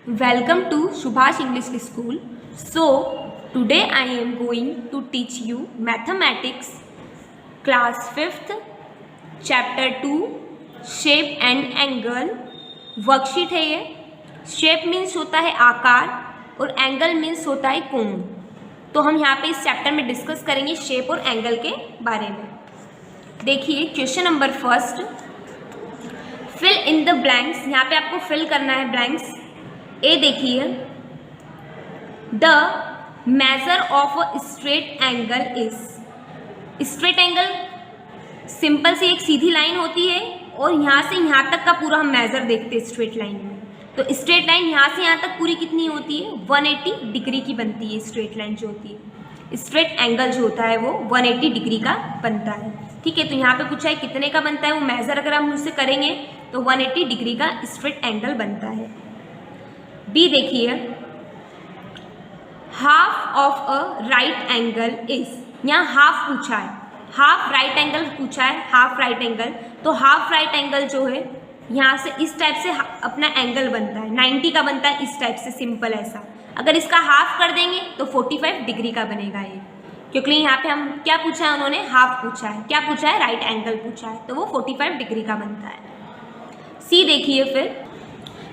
Welcome to Subhash English School. So, today I am going to teach you Mathematics Class 5th Chapter 2 Shape and Angle. Worksheet है ये. Shape means होता है आकार और angle means होता है कोण. तो हम यहाँ पे इस चैप्टर में डिस्कस करेंगे शेप और एंगल के बारे में. देखिए question number first, fill in the blanks. यहाँ पे आपको फिल करना है ब्लैंक्स. ए देखिए, the measure of a straight angle is. Straight angle simple सी एक सीधी लाइन होती है और यहाँ से यहाँ तक का पूरा हम मेजर देखते हैं स्ट्रेट लाइन में. तो स्ट्रेट लाइन यहाँ से यहाँ तक पूरी कितनी होती है? 180 डिग्री की बनती है. स्ट्रेट लाइन जो होती है, स्ट्रेट एंगल जो होता है वो 180 डिग्री का बनता है. ठीक है, तो यहाँ पे पूछा है कितने का बनता है, वो मेजर अगर हम उससे करेंगे तो 180 डिग्री का स्ट्रेट एंगल बनता है. बी देखिए, half of a right angle is. यहाँ हाफ पूछा है, हाफ राइट एंगल पूछा है, हाफ राइट एंगल. तो हाफ राइट एंगल जो है यहाँ से इस टाइप से अपना एंगल बनता है, 90 का बनता है इस टाइप से, सिंपल ऐसा. अगर इसका हाफ कर देंगे तो 45 डिग्री का बनेगा ये, क्योंकि यहाँ पे हम क्या पूछा है, उन्होंने हाफ पूछा है. क्या पूछा है? राइट एंगल पूछा है, तो वो 45 डिग्री का बनता है. सी देखिए फिर,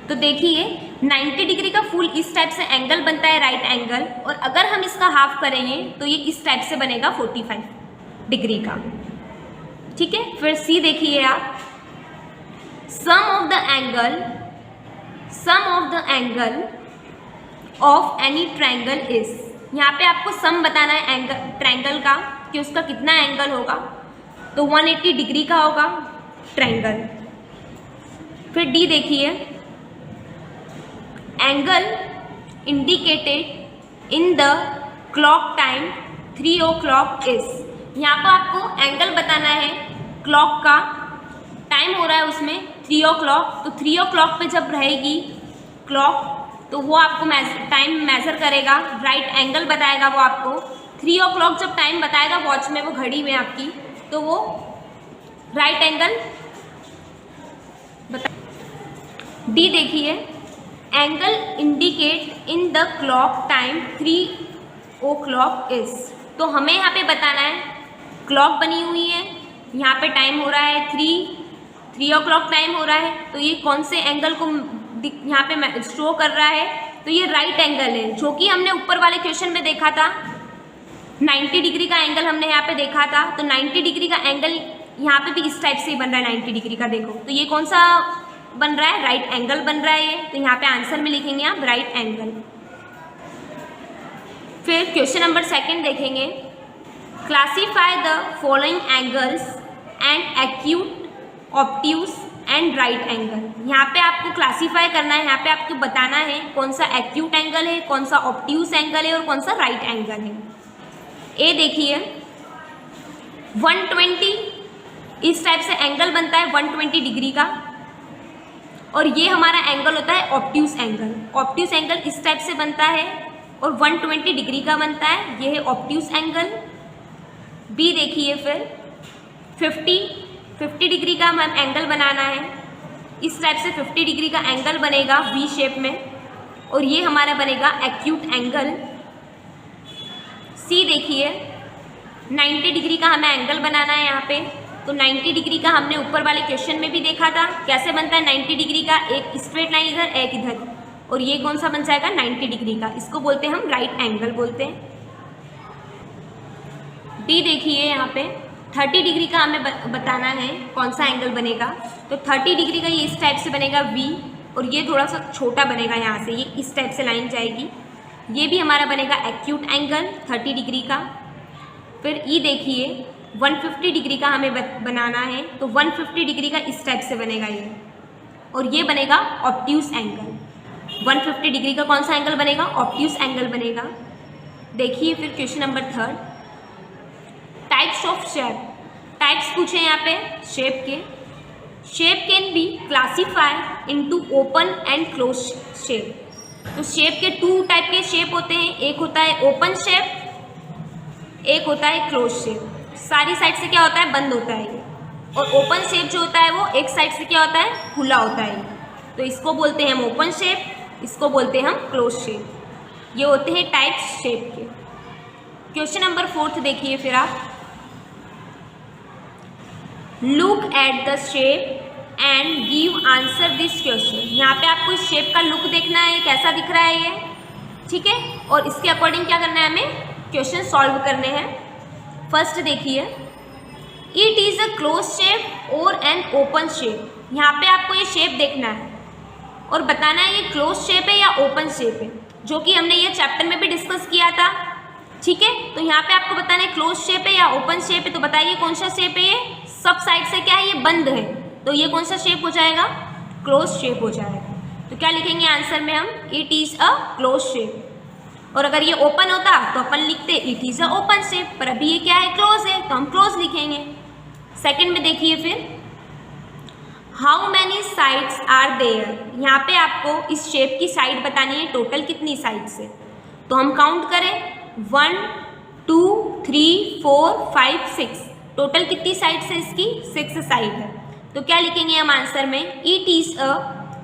तो देखिए 90 डिग्री का फुल इस टाइप से एंगल बनता है राइट एंगल, और अगर हम इसका हाफ करेंगे तो ये इस टाइप से बनेगा 45 डिग्री का. ठीक है, फिर सी देखिए आप, sum of the angle of any triangle is. यहाँ पे आपको सम बताना है एंगल ट्रायंगल का कि उसका कितना एंगल होगा. तो 180 डिग्री का होगा ट्रायंगल. फिर डी देखिए, angle indicated in the clock time 3 o'clock is. यहाँ पर आपको एंगल बताना है, क्लॉक का टाइम हो रहा है उसमें 3 o'clock. तो 3 o'clock पे जब रहेगी क्लॉक तो वो आपको टाइम मेजर करेगा, राइट एंगल बताएगा वो आपको. 3 o'clock जब टाइम बताएगा वॉच में, वो घड़ी में आपकी, तो वो राइट एंगल बता. डी देखिए, angle indicate in the clock time 3 o'clock is. तो हमें यहाँ पे बताना है, क्लॉक बनी हुई है, यहाँ पे टाइम हो रहा है 3 o'clock टाइम हो रहा है, तो ये कौन से एंगल को यहाँ पे शो कर रहा है? तो ये राइट एंगल है, जो कि हमने ऊपर वाले क्वेश्चन में देखा था. 90 डिग्री का एंगल हमने यहाँ पे देखा था. तो 90 डिग्री का एंगल यहाँ पे भी इस टाइप से ही बन रहा है 90 डिग्री का. देखो तो ये कौन सा बन रहा है? राइट एंगल बन रहा है ये. तो यहाँ पे आंसर में लिखेंगे आप राइट एंगल. फिर क्वेश्चन नंबर सेकंड देखेंगे, classify the following angles and acute, obtuse and right angle. यहाँ पे आपको क्लासीफाई करना है, यहाँ पे आपको बताना है कौन सा एक्यूट एंगल है, कौन सा ऑब्ट्यूस एंगल है और कौन सा राइट एंगल है. ए देखिए, 120 इस टाइप से एंगल बनता है 120 डिग्री का, और ये हमारा एंगल होता है ऑब्ट्यूस एंगल. ऑब्ट्यूस एंगल इस टाइप से बनता है और 120 डिग्री का बनता है, ये है ऑब्ट्यूस एंगल. बी देखिए फिर, 50 डिग्री का हमें एंगल बनाना है. इस टाइप से 50 डिग्री का एंगल बनेगा वी शेप में, और ये हमारा बनेगा एक्यूट एंगल. सी देखिए, 90 डिग्री का हमें एंगल बनाना है यहाँ पे. तो 90 डिग्री का हमने ऊपर वाले क्वेश्चन में भी देखा था, कैसे बनता है 90 डिग्री का, एक स्ट्रेट लाइन इधर एक इधर, और ये कौन सा बन जाएगा 90 डिग्री का. इसको बोलते हैं हम राइट एंगल बोलते हैं. डी देखिए, यहाँ पे 30 डिग्री का हमें बताना है कौन सा एंगल बनेगा. तो 30 डिग्री का ये इस टाइप से बनेगा वी, और ये थोड़ा सा छोटा बनेगा यहाँ से, ये इस टाइप से लाइन जाएगी. ये भी हमारा बनेगा एक्यूट एंगल 30 डिग्री का. फिर ई देखिए, 150 डिग्री का हमें बनाना है. तो 150 डिग्री का इस टाइप से बनेगा ये, और ये बनेगा ऑब्ट्यूस एंगल. 150 डिग्री का कौन सा एंगल बनेगा? ऑब्ट्यूस एंगल बनेगा. देखिए फिर question number third, types of shape. Types पूछे यहाँ पे शेप के. Shape can be classify into open and close shape. तो शेप के 2 टाइप के शेप होते हैं, एक होता है ओपन शेप, एक होता है क्लोज शेप. सारी साइड से क्या होता है? बंद होता है ये. और ओपन शेप जो होता है वो एक साइड से क्या होता है? खुला होता है. तो इसको बोलते हैं हम ओपन शेप, इसको बोलते हैं हम क्लोज शेप। ये होते हैं टाइप्स शेप के। क्वेश्चन नंबर 4 देखिए फिर आप, look at the shape and give answer this question. यहाँ पे आपको इस शेप का लुक देखना है, कैसा दिख रहा है ये, ठीक है, और इसके अकॉर्डिंग क्या करना है, हमें क्वेश्चन सॉल्व करने हैं। फर्स्ट देखिए, it is a close shape और एन ओपन शेप। यहाँ पे आपको ये शेप देखना है और बताना है ये क्लोज शेप है या ओपन शेप है, जो कि हमने ये चैप्टर में भी डिस्कस किया था, ठीक है। तो यहाँ पे आपको बताना है क्लोज शेप है या ओपन शेप है। तो बताइए कौन सा शेप है, ये सब साइड से क्या है, ये बंद है, तो ये कौन सा शेप हो जाएगा, क्लोज शेप हो जाएगा। तो क्या लिखेंगे आंसर में हम, it is a close shape. और अगर ये ओपन होता तो अपन लिखते it is a open shape, पर अभी ये क्या है, क्लोज है, तो हम क्लोज लिखेंगे। सेकंड में देखिए फिर, how many sides are there. यहाँ पे आपको इस शेप की साइड बतानी है, टोटल कितनी साइड्स है। तो हम काउंट करें, 1 2 3 4 5 6, टोटल कितनी साइड्स है इसकी, 6 साइड है। तो क्या लिखेंगे हम आंसर में, इट इज़ अ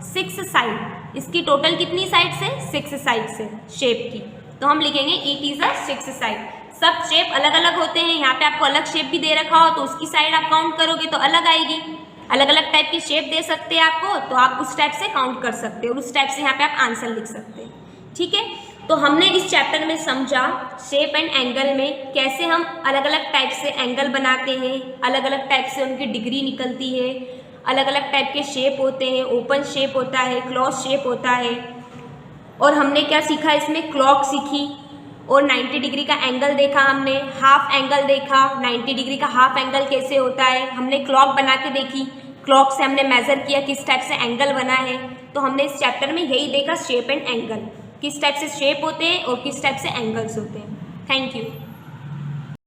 6 साइड। इसकी टोटल कितनी साइड से, 6 साइड से शेप की। तो हम लिखेंगे इट इज़ अ 6 साइड। सब शेप अलग अलग होते हैं, यहाँ पे आपको अलग शेप भी दे रखा हो तो उसकी साइड आप काउंट करोगे तो अलग आएगी। अलग अलग टाइप की शेप दे सकते हैं आपको, तो आप उस टाइप से काउंट कर सकते हो और उस टाइप से यहाँ पे आप आंसर लिख सकते हैं, ठीक है। तो हमने इस चैप्टर में समझा शेप एंड एंगल में कैसे हम अलग अलग टाइप से एंगल बनाते हैं, अलग अलग टाइप से उनकी डिग्री निकलती है, अलग अलग टाइप के शेप होते हैं, ओपन शेप होता है, क्लोज शेप होता है। और हमने क्या सीखा इसमें, क्लॉक सीखी और 90 डिग्री का एंगल देखा हमने, हाफ एंगल देखा, 90 डिग्री का हाफ एंगल कैसे होता है, हमने क्लॉक बना के देखी, क्लॉक से हमने मेज़र किया किस टाइप से एंगल बना है। तो हमने इस चैप्टर में यही देखा, शेप एंड एंगल, किस टाइप से शेप होते हैं और किस टाइप से एंगल्स होते हैं। Thank you.